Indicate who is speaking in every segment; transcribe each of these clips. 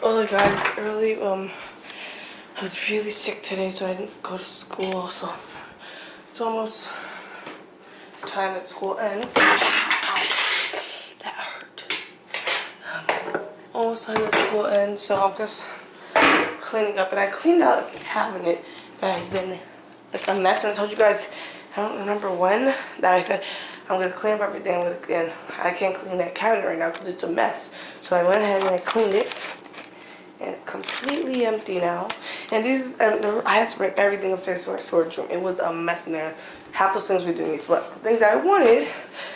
Speaker 1: Oh guys, it's early. I was really sick today, so I didn't go to school. So it's almost time that school ends. That hurt. Almost time that school ends, so I'm just cleaning up. And I cleaned out a cabinet that has been like a mess. And I told you guys, I don't remember when, that I said I'm gonna clean up everything. And I can't clean that cabinet right now because it's a mess. So I went ahead and I cleaned it. And it's completely empty now. And I had to bring everything upstairs to our storage room. It was a mess in there. Half those things we didn't need. But the things that I wanted,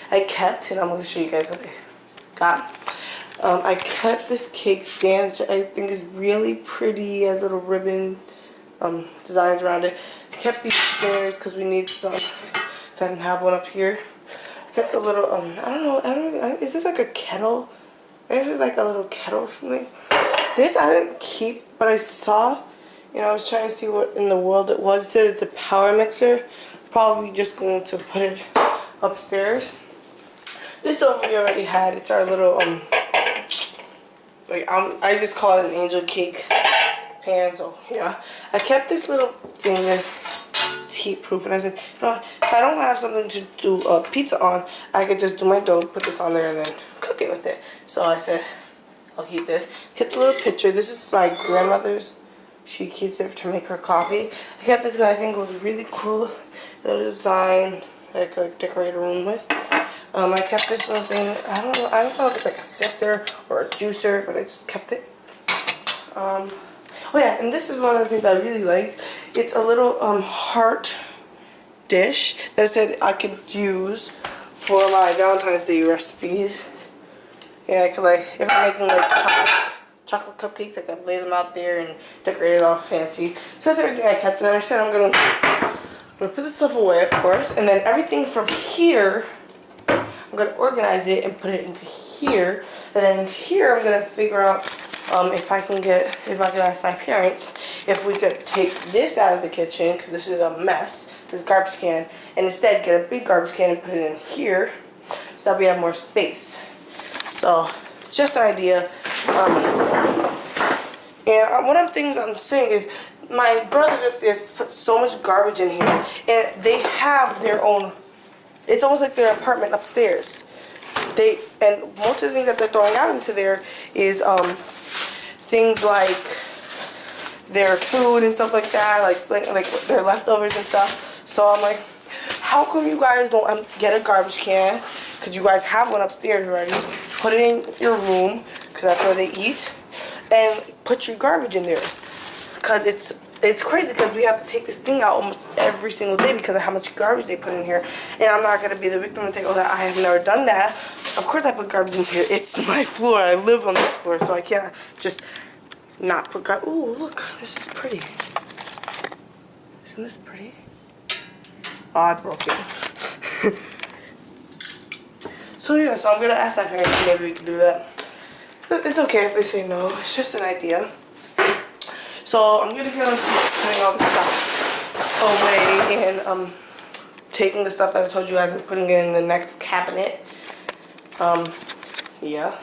Speaker 1: I kept. And I'm going to show you guys what I got. I kept this cake stand, which I think is really pretty. It has little ribbon designs around it. I kept these stairs because we need some. So I didn't have one up here. I kept a little, I don't know, is this like a kettle? This is like a little kettle or something. This I didn't keep, but I saw, I was trying to see what in the world it was. It said it's a power mixer. Probably just going to put it upstairs. This over we already had. It's our little, I just call it an angel cake pan. So, yeah. I kept this little thing that's heat proof. And I said, if I don't have something to do pizza on, I could just do my dough, put this on there, and then cook it with it. So I said, I'll keep this. Kept a little picture. This is my grandmother's. She keeps it to make her coffee. I kept this guy. I think it was really cool. Little design that I could decorate a room with. I kept this little thing. I don't know if it's like a sifter or a juicer, but I just kept it. Oh yeah, and this is one of the things I really liked. It's a little heart dish that I said I could use for my Valentine's Day recipes. Yeah, I could if I'm making chocolate cupcakes, I could lay them out there and decorate it all fancy. So that's everything I kept. And then I said I'm gonna put this stuff away, of course. And then everything from here, I'm gonna organize it and put it into here. And then here I'm gonna figure out if I can ask my parents if we could take this out of the kitchen, because this is a mess, this garbage can, and instead get a big garbage can and put it in here so that we have more space. So it's just an idea. And one of the things I'm saying is my brothers upstairs put so much garbage in here, and they have their own. It's almost like their apartment upstairs. And most of the things that they're throwing out into there is things like their food and stuff like that, like their leftovers and stuff. So I'm like, how come you guys don't get a garbage can? Because you guys have one upstairs already. Put it in your room, because that's where they eat, and put your garbage in there. Because it's crazy, because we have to take this thing out almost every single day because of how much garbage they put in here. And I'm not going to be the victim and think, oh, that I have never done that. Of course I put garbage in here. It's my floor. I live on this floor, so I can't just not put garbage. Ooh, look, this is pretty. Isn't this pretty? Oh, I broke it. So yeah, so I'm gonna ask my parents if maybe we can do that. It's okay if they say no. It's just an idea. So I'm gonna get on putting all this stuff away and taking the stuff that I told you guys and putting it in the next cabinet. Yeah.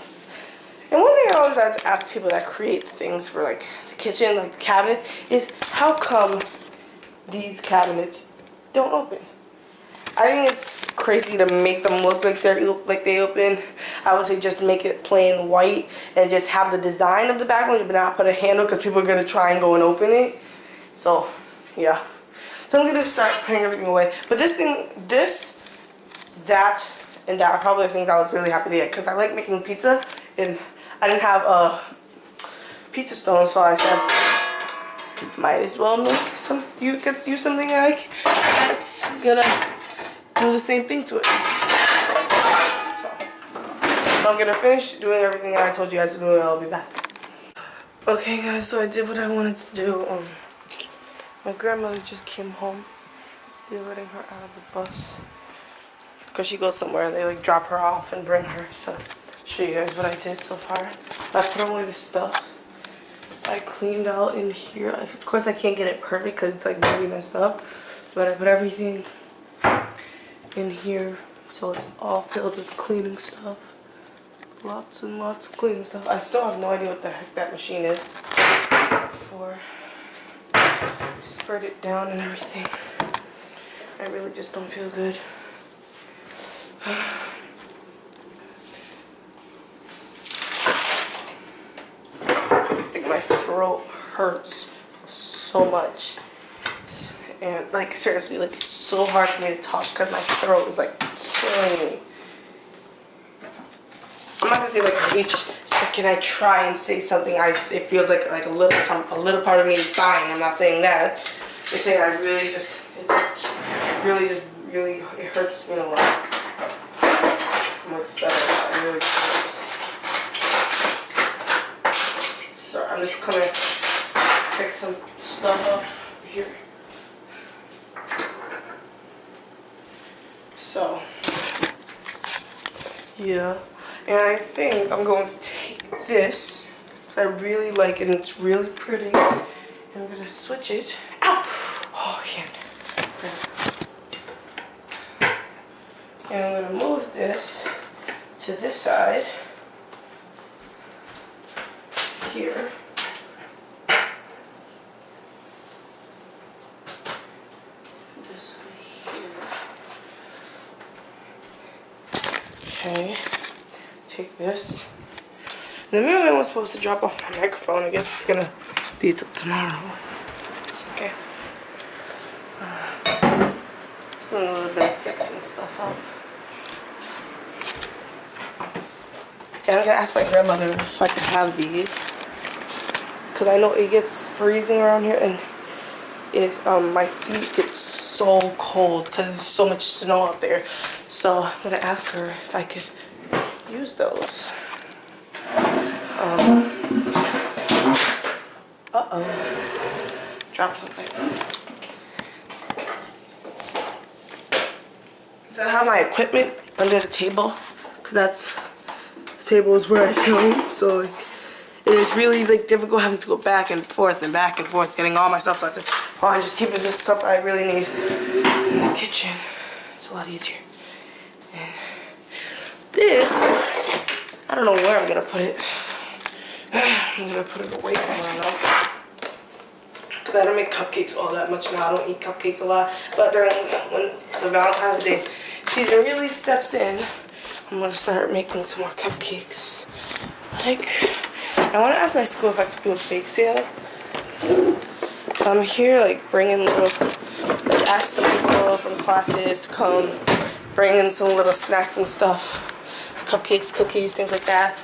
Speaker 1: And one thing I always like to ask people that create things for like the kitchen, like the cabinets, is how come these cabinets don't open? I think it's crazy to make them look like they open. I would say just make it plain white and just have the design of the back one, but not put a handle because people are gonna try and go and open it. So yeah. So I'm gonna start putting everything away. But this thing, that, and that are probably the things I was really happy to get because I like making pizza and I didn't have a pizza stone, so I said might as well make use something like that's gonna do the same thing to it. So I'm gonna finish doing everything that I told you guys to do and I'll be back. Okay guys, so I did what I wanted to do. My grandmother just came home. They're letting her out of the bus because she goes somewhere and they like drop her off and bring her. So I'll show you guys what I did so far. I put away the stuff. I cleaned out in here. Of course I can't get it perfect because it's like really messed up, but I put everything in here so it's all filled with cleaning stuff. lots and lots of cleaning stuff. I still have no idea what the heck that machine is for. Spread it down and everything. I really just don't feel good. I think my throat hurts so much. And like seriously, like it's so hard for me to talk because my throat is like killing me. I'm not gonna say like each second I try and say something, it feels like a little part of me is dying. I'm not saying that. I'm saying I really just, it's like really, it hurts me a lot. I'm excited. It really hurts. So I'm just gonna fix some stuff up here. So yeah. And I think I'm going to take this, I really like it and it's really pretty, and I'm going to switch it. Ow! Oh, yeah. And I'm going to move this to this side, here. This here. Okay. Take this. And the mailman was supposed to drop off my microphone. I guess it's gonna be till tomorrow. It's okay. Still a little bit of fixing stuff up. And I'm gonna ask my grandmother if I could have these, cause I know it gets freezing around here, and my feet get so cold because there's so much snow out there. So I'm gonna ask her if I could use those. Drop something. I have my equipment under the table, because the table is where I film. So like, it's really like difficult having to go back and forth getting all my stuff. So I said, oh, I'm just keeping this stuff I really need in the kitchen. It's a lot easier. And this, I don't know where I'm gonna put it. I'm gonna put it away somewhere though. Cause I don't make cupcakes all that much now. I don't eat cupcakes a lot. But when the Valentine's Day season really steps in, I'm gonna start making some more cupcakes. Like, I wanna ask my school if I could do a bake sale. I'm here like bringing little, like ask some people from classes to come, bring in some little snacks and stuff. Cupcakes, cookies, things like that,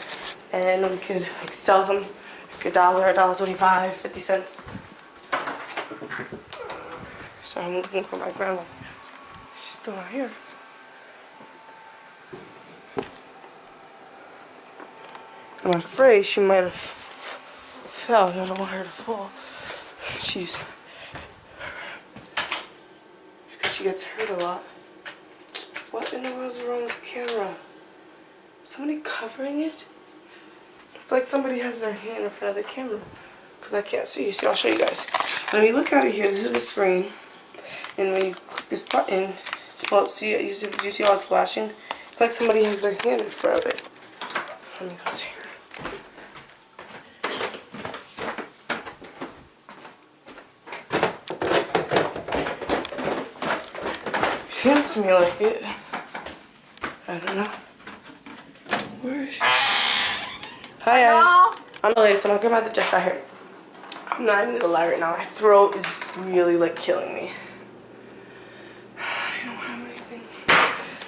Speaker 1: and we could like sell them like $1, $1.25, 50 cents. So I'm looking for my grandmother. She's still not here. I'm afraid she might have fell, and I don't want her to fall. Because she gets hurt a lot. What in the world is wrong with the camera? Somebody covering it? It's like somebody has their hand in front of the camera. Because I can't see. See, I'll show you guys. When you look out of here, this is the screen. And when you click this button, it's about, do you see how it's flashing? It's like somebody has their hand in front of it. Let me go see. Seems to me like it. I don't know. Where is she? Hi, I'm Elisa. My grandmother just got here. I'm not even gonna lie right now. My throat is really like killing me. I don't have anything.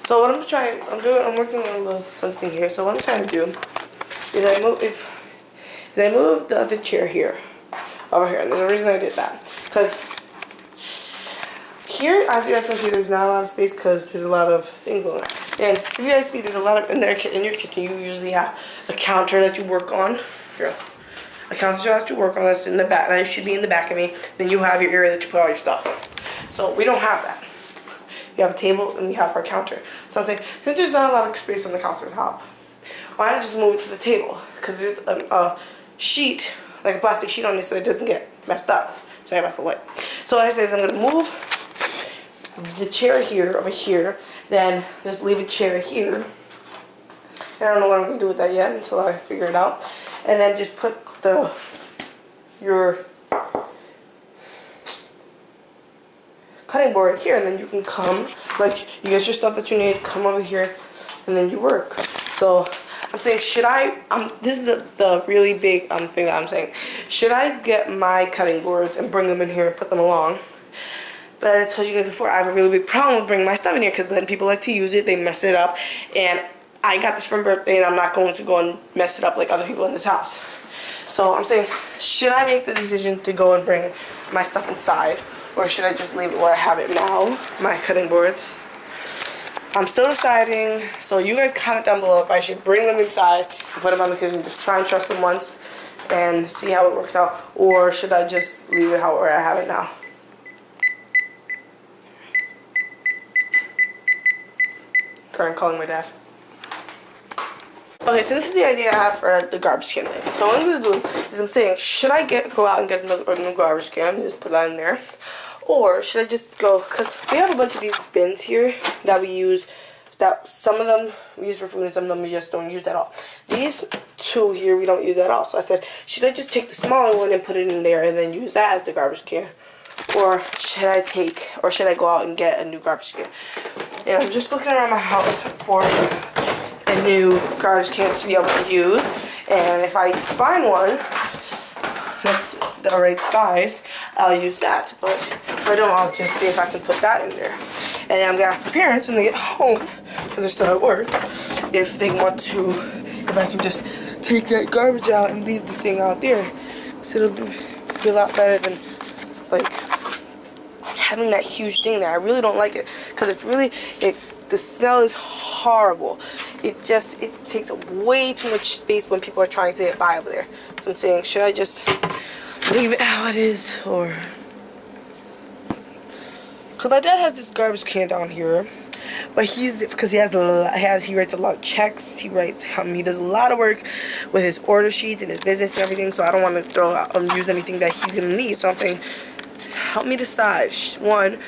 Speaker 1: So what I'm working on a little something here. So what I'm trying to do is I move the other chair here, over here. And there's a reason I did that, because here, as you guys can see, there's not a lot of space because there's a lot of things going on. And if you guys see, there's a lot of, in your kitchen, you usually have a counter that you work on. Here. A counter that you work on that's in the back, that should be in the back of me. Then you have your area that you put all your stuff. So we don't have that. We have a table and we have our counter. So I'm saying, since there's not a lot of space on the countertop, why not just move it to the table? Because there's a sheet, like a plastic sheet on this, so it doesn't get messed up. Sorry about the light. So what I say is I'm going to move the chair here, over here, then just leave a chair here, I don't know what I'm gonna do with that yet until I figure it out. And then just put your cutting board here, and then you can come, like, you get your stuff that you need, come over here, and then you work. So I'm saying, should I, this is the really big thing that I'm saying. Should I get my cutting boards and bring them in here and put them along? But as I told you guys before, I have a really big problem with bringing my stuff in here because then people like to use it, they mess it up, and I got this for my birthday and I'm not going to go and mess it up like other people in this house. So I'm saying, should I make the decision to go and bring my stuff inside, or should I just leave it where I have it now, my cutting boards? I'm still deciding, so you guys comment down below if I should bring them inside and put them on the kitchen, just try and trust them once and see how it works out, or should I just leave it where I have it now? Sorry, I'm calling my dad. Okay, so this is the idea I have for the garbage can thing. So what I'm going to do is I'm saying, should I go out and get another new garbage can and just put that in there? Or should I just go, because we have a bunch of these bins here that we use, that some of them we use for food and some of them we just don't use at all. These two here we don't use at all. So I said, should I just take the smaller one and put it in there and then use that as the garbage can? Or should I go out and get a new garbage can? And I'm just looking around my house for a new garbage can to be able to use. And if I find one that's the right size, I'll use that. But if I don't, I'll just see if I can put that in there. And then I'm gonna ask my parents when they get home, because they're still at work, if they want to, if I can just take that garbage out and leave the thing out there. So it'll be a lot better than like having that huge thing there. I really don't like it because it's really, the smell is horrible. It takes up way too much space when people are trying to get by over there. So I'm saying, should I just leave it how it is, or? Cause my dad has this garbage can down here, but he writes a lot of checks. He does a lot of work with his order sheets and his business and everything. So I don't want to throw out use anything that he's gonna need. So I'm saying, help me decide. One,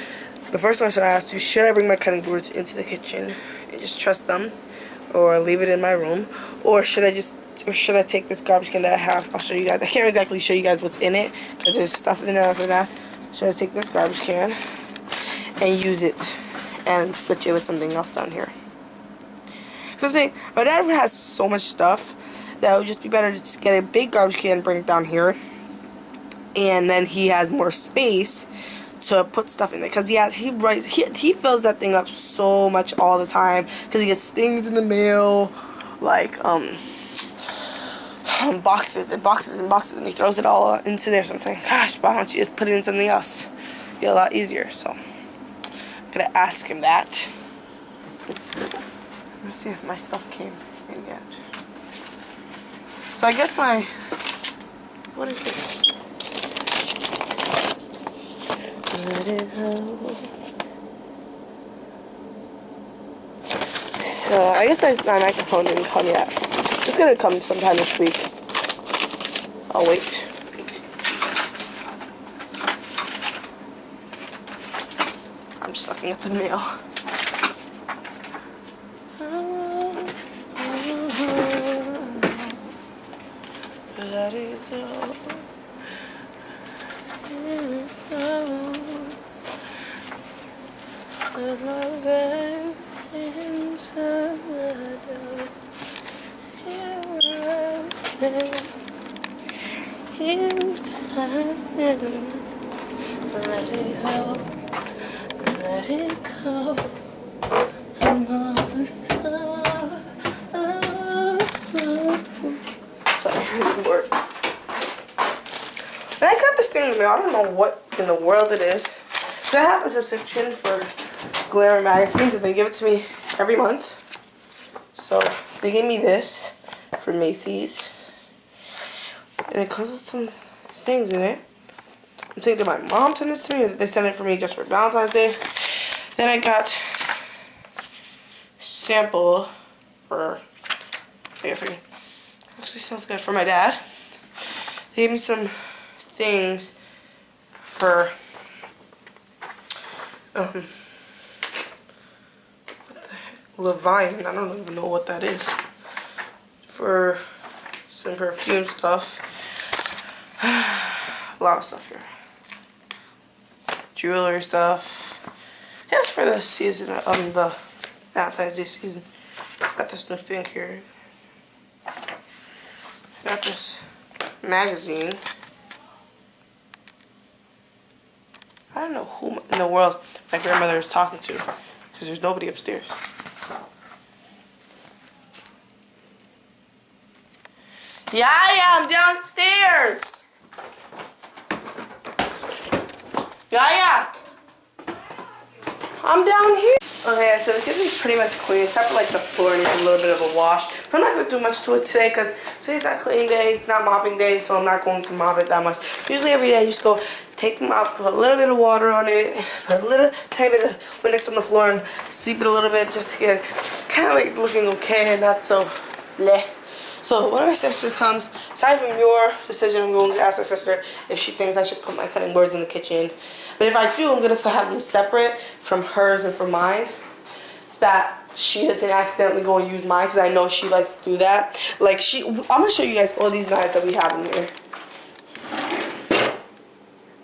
Speaker 1: the first question I asked you, should I bring my cutting boards into the kitchen and just trust them, or leave it in my room, or should I take this garbage can that I have? I'll show you guys. I can't exactly show you guys what's in it because there's stuff in there after that. Should I take this garbage can and use it and switch it with something else down here? So I'm saying, my dad has so much stuff that it would just be better to just get a big garbage can and bring it down here, and then he has more space to put stuff in there, because he fills that thing up so much all the time because he gets things in the mail, like boxes and boxes and boxes, and he throws it all into there something. Gosh, why don't you just put it in something else? It'd be a lot easier. So I'm gonna ask him that. Let's see if my stuff came in yet. So I guess what is this? Let it go. So I guess my microphone didn't come yet. It's gonna come sometime this week. I'll wait. I'm just looking at the mail. Let it go. Let it go, let it go. Come on. Sorry, I'm bored. When I got this thing in the mail, I don't know what in the world it is. I have a subscription for Glamour magazines, and they give it to me every month. So they gave me this from Macy's, and it comes with some things in it. I'm thinking my mom sent this to me, or they sent it for me just for Valentine's Day. Then I got sample for, I guess actually smells good, for my dad. They gave me some things for what the heck? Levine. I don't even know what that is. for some perfume stuff. A lot of stuff here. Jewelry stuff. That's for the season, the Valentine's Day season. Got this new thing here. Got this magazine. I don't know who in the world my grandmother is talking to, because there's nobody upstairs. Yeah, I'm downstairs. Yeah. I'm down here. Okay, so the kitchen's pretty much clean, except for like the floor needs a little bit of a wash. But I'm not going to do much to it today because today's not cleaning day, it's not mopping day, so I'm not going to mop it that much. Usually every day I just go take the mop, put a little bit of water on it, put a little tiny bit of Windex on the floor and sweep it a little bit just to get it kind of like looking okay and not so bleh. So when my sister comes, aside from your decision, I'm going to ask my sister if she thinks I should put my cutting boards in the kitchen. But if I do, I'm going to have them separate from hers and from mine, so that she doesn't accidentally go and use mine, because I know she likes to do that. Like I'm going to show you guys all these knives that we have in here.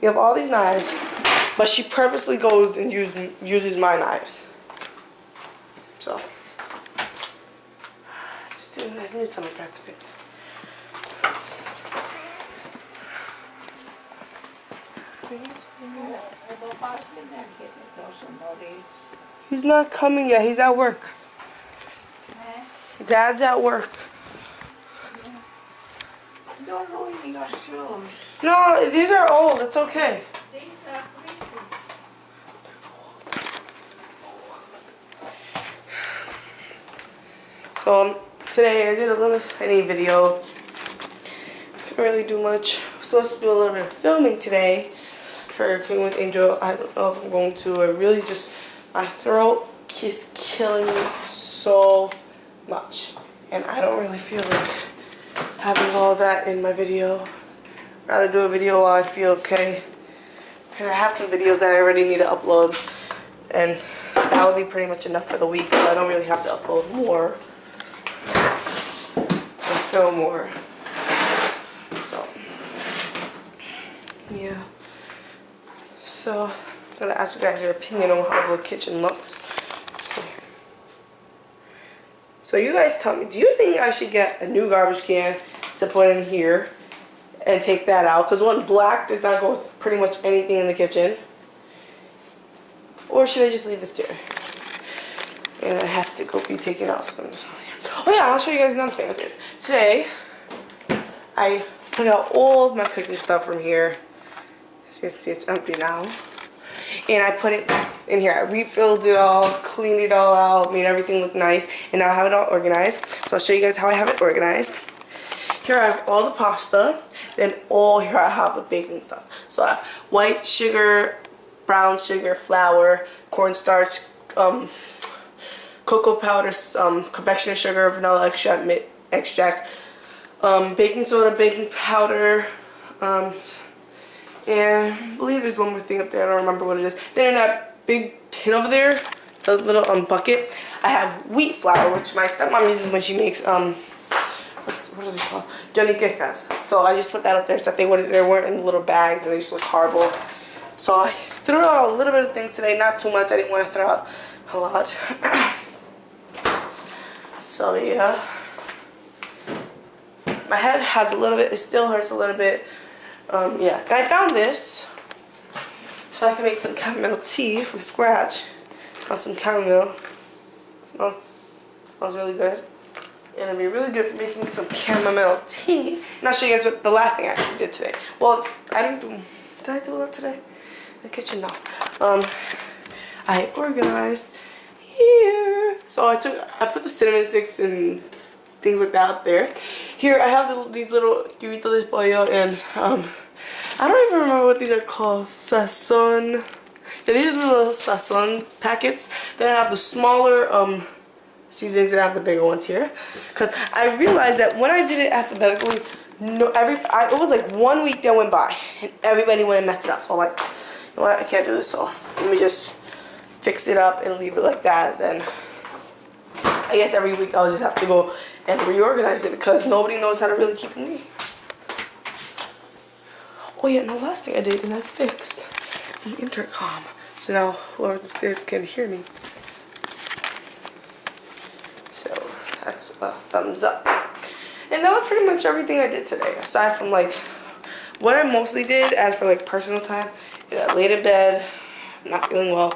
Speaker 1: We have all these knives, but she purposely goes and uses my knives. So I need some of that to fix. He's not coming yet. He's at work. Dad's at work.
Speaker 2: Don't ruin your shoes.
Speaker 1: No, these are old. It's okay.
Speaker 2: These are pretty.
Speaker 1: So today I did a little tiny video. Couldn't really do much. I'm supposed to do a little bit of filming today for Cooking with Angel. I don't know if I'm going to. I really just, my throat is killing me so much. And I don't really feel like having all that in my video. Rather do a video while I feel okay. And I have some videos that I already need to upload. And that would be pretty much enough for the week. So I don't really have to upload more. Film more. So yeah. So I'm gonna ask you guys your opinion on how the kitchen looks. So you guys tell me, do you think I should get a new garbage can to put in here and take that out? Because one, black does not go with pretty much anything in the kitchen. Or should I just leave this there? And it has to go be taken out soon. So, yeah. Oh yeah, I'll show you guys another thing I did. Today, I took out all of my cooking stuff from here. As you can see, it's empty now. And I put it in here. I refilled it all, cleaned it all out, made everything look nice, and now I have it all organized. So I'll show you guys how I have it organized. Here I have all the pasta, then here I have the baking stuff. So I have white sugar, brown sugar, flour, cornstarch, cocoa powder, confectioner sugar, vanilla extract, baking soda, baking powder, and I believe there's one more thing up there. I don't remember what it is. Then in that big tin over there, the little bucket, I have wheat flour, which my stepmom uses when she makes what are they called? Johnny Quecas. So I just put that up there so that they weren't in little bags and they just look horrible. So I threw out a little bit of things today, not too much. I didn't want to throw out a lot. So yeah, my head has a little bit. It still hurts a little bit. Yeah, and I found this so I can make some chamomile tea from scratch. Got some chamomile. Smells really good. And it'll be really good for making some chamomile tea. And I'll show you guys what the last thing I actually did today. Well, did I do a lot today? In the kitchen? No. I organized here. So I put the cinnamon sticks and things like that up there. Here I have these little cubitos de pollo and I don't even remember what these are called. Sazon. Yeah, these are the little sazon packets. Then I have the smaller seasonings and I have the bigger ones here. Because I realized that when I did it alphabetically, it was like 1 week that went by and everybody went and messed it up. So I'm like, you know what, I can't do this. So let me just fix it up and leave it like that. Then I guess every week I'll just have to go and reorganize it because nobody knows how to really keep it neat. Oh yeah, and the last thing I did is I fixed the intercom. So now whoever's upstairs can hear me. So that's a thumbs up. And that was pretty much everything I did today. Aside from like, what I mostly did as for like personal time is I laid in bed, not feeling well,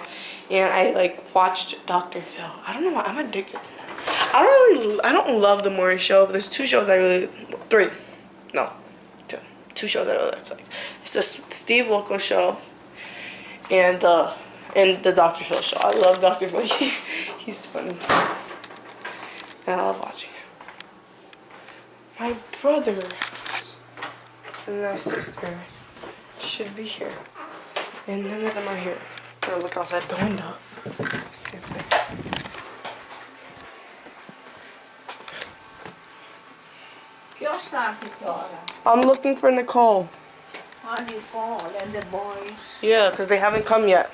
Speaker 1: and I like watched Dr. Phil. I don't know why, I'm addicted to that. I don't love the Maury show, but there's two shows I really, two shows I really like. It's the Steve Wilkos show and the Dr. Phil show. I love Dr. Phil. He's funny. And I love watching him. My brother and my sister should be here. And none of them are here. I'm gonna look outside the window. See if they...
Speaker 2: You're starting, Clara.
Speaker 1: I'm looking for Nicole.
Speaker 2: How do you call? And the boys.
Speaker 1: Yeah, because they haven't come yet.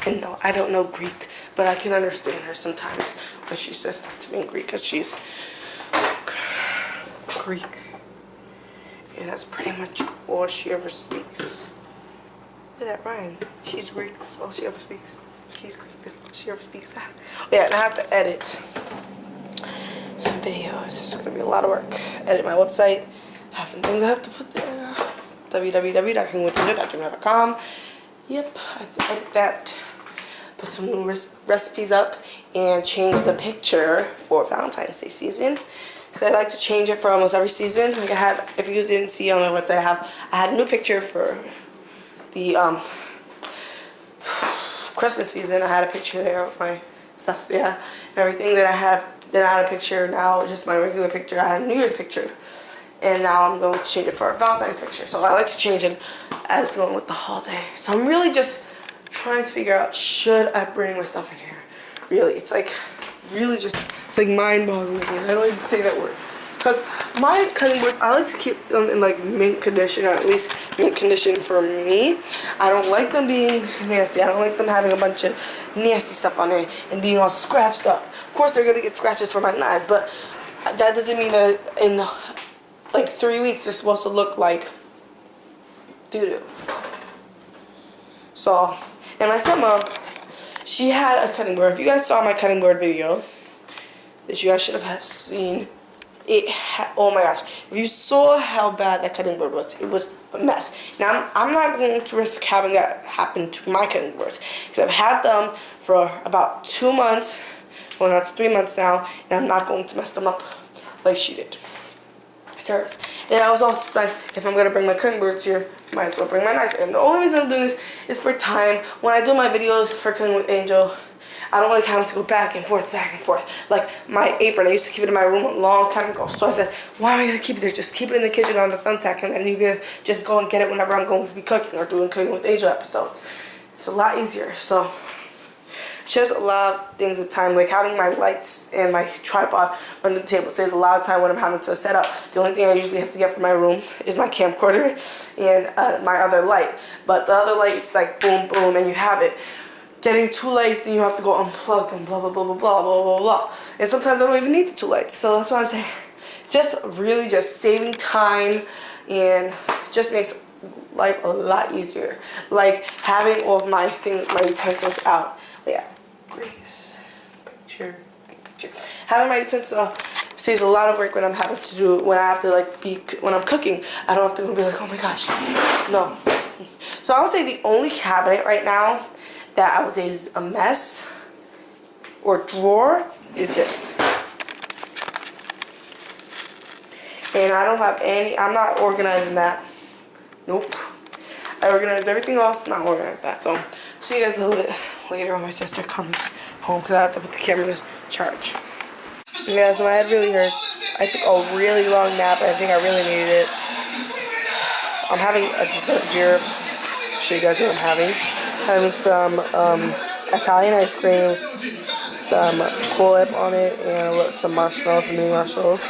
Speaker 1: And no, I don't know Greek, but I can understand her sometimes when she says that to me in Greek, because she's Greek. And that's pretty much all she ever speaks. Look at that Ryan. She's Greek, that's all she ever speaks. She's Greek, that's all she ever speaks. That. Yeah, and I have to edit some videos. It's going to be a lot of work. Edit my website. Have some things I have to put there. www.cookingwithinja.com. Yep, I have to edit that. Put some new recipes up and change the picture for Valentine's Day season. Because I like to change it for almost every season. Like I had, if you didn't see on my website, I had a new picture for the Christmas season. I had a picture there of my stuff, yeah, and everything. Then I had a picture now, just my regular picture. I had a New Year's picture. And now I'm going to change it for a Valentine's picture. So I like to change it as it's going with the holiday. So I'm really just trying to figure out, should I bring my stuff in here? Really, it's like, really just, it's like mind-boggling. I don't even say that word. Because my cutting boards, I like to keep them in like mint condition, or at least mint condition for me. I don't like them being nasty. I don't like them having a bunch of nasty stuff on it and being all scratched up. Of course, they're going to get scratches from my knives, but that doesn't mean that in like 3 weeks they're supposed to look like doo-doo. So, and my stepmom, she had a cutting board. If you guys saw my cutting board video, that you guys should have seen, oh my gosh, if you saw how bad that cutting board was, it was a mess. Now, I'm not going to risk having that happen to my cutting boards, because I've had them for about 2 months, well, that's 3 months now, and I'm not going to mess them up like she did. Hers. And I was also like, if I'm going to bring my cutting boards here, might as well bring my knives. And the only reason I'm doing this is for time. When I do my videos for Cooking with Angel, I don't like having to go back and forth. Like my apron, I used to keep it in my room a long time ago. So I said, why am I going to keep it there? Just keep it in the kitchen on the thumbtack, and then you can just go and get it whenever I'm going to be cooking or doing Cooking with Angel episodes. It's a lot easier. So she has a lot of things with time, like having my lights and my tripod under the table. It saves a lot of time when I'm having to set up. The only thing I usually have to get from my room is my camcorder and my other light. But the other light, it's like boom, boom, and you have it. Getting 2 lights, then you have to go unplug and blah, blah, blah, blah, blah, blah, blah, blah. And sometimes I don't even need the 2 lights. So that's what I'm saying. Just really just saving time, and just makes life a lot easier. Like having all of my things, my utensils out. Yeah. Grace, picture. Having my utensils saves a lot of work when I'm having to do, when I have to like when I'm cooking. I don't have to be like, oh my gosh, no. So I would say the only cabinet right now that I would say is a mess or drawer is this. And I don't have any, I'm not organizing that. Nope. I organized everything else, not organized that. So see you guys a little bit later when my sister comes home, because I have to put the camera to charge. Yeah, so my head really hurts. I took a really long nap, and I think I really needed it. I'm having a dessert here. I'll show you guys what I'm having. Having some Italian ice cream with some Cool Whip on it, and some marshmallows, some mini marshmallows.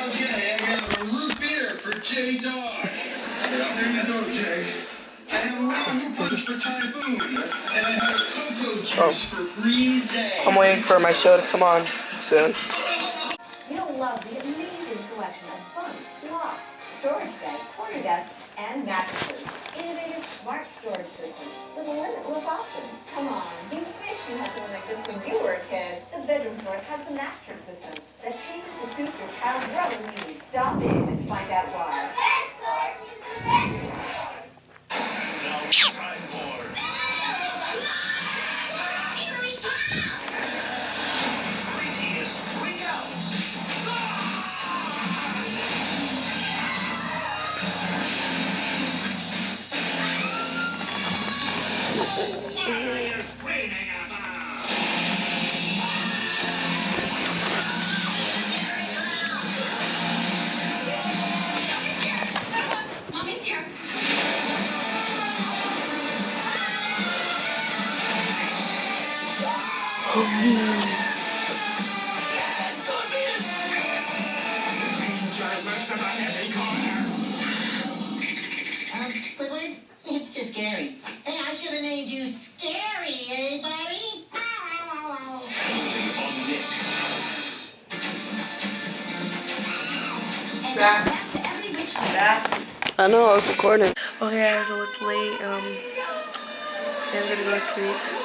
Speaker 1: I'm waiting for my show to come on soon.
Speaker 3: You'll love the amazing selection of bunks, lofts, storage beds, corner desks, and mattresses. Innovative smart storage systems with limitless options. Come on, you wish you had something like this when you were a kid. The Bedroom Source has the Master system that changes to suit your child's growing needs. Stop in and find out why.
Speaker 4: Mommy's here.
Speaker 5: Squidward, it's just Gary. Hey, I should have named you Scary, eh, buddy?
Speaker 3: And back to every rich
Speaker 1: I know I was recording. Okay, guys, so it's late. I'm gonna go to sleep.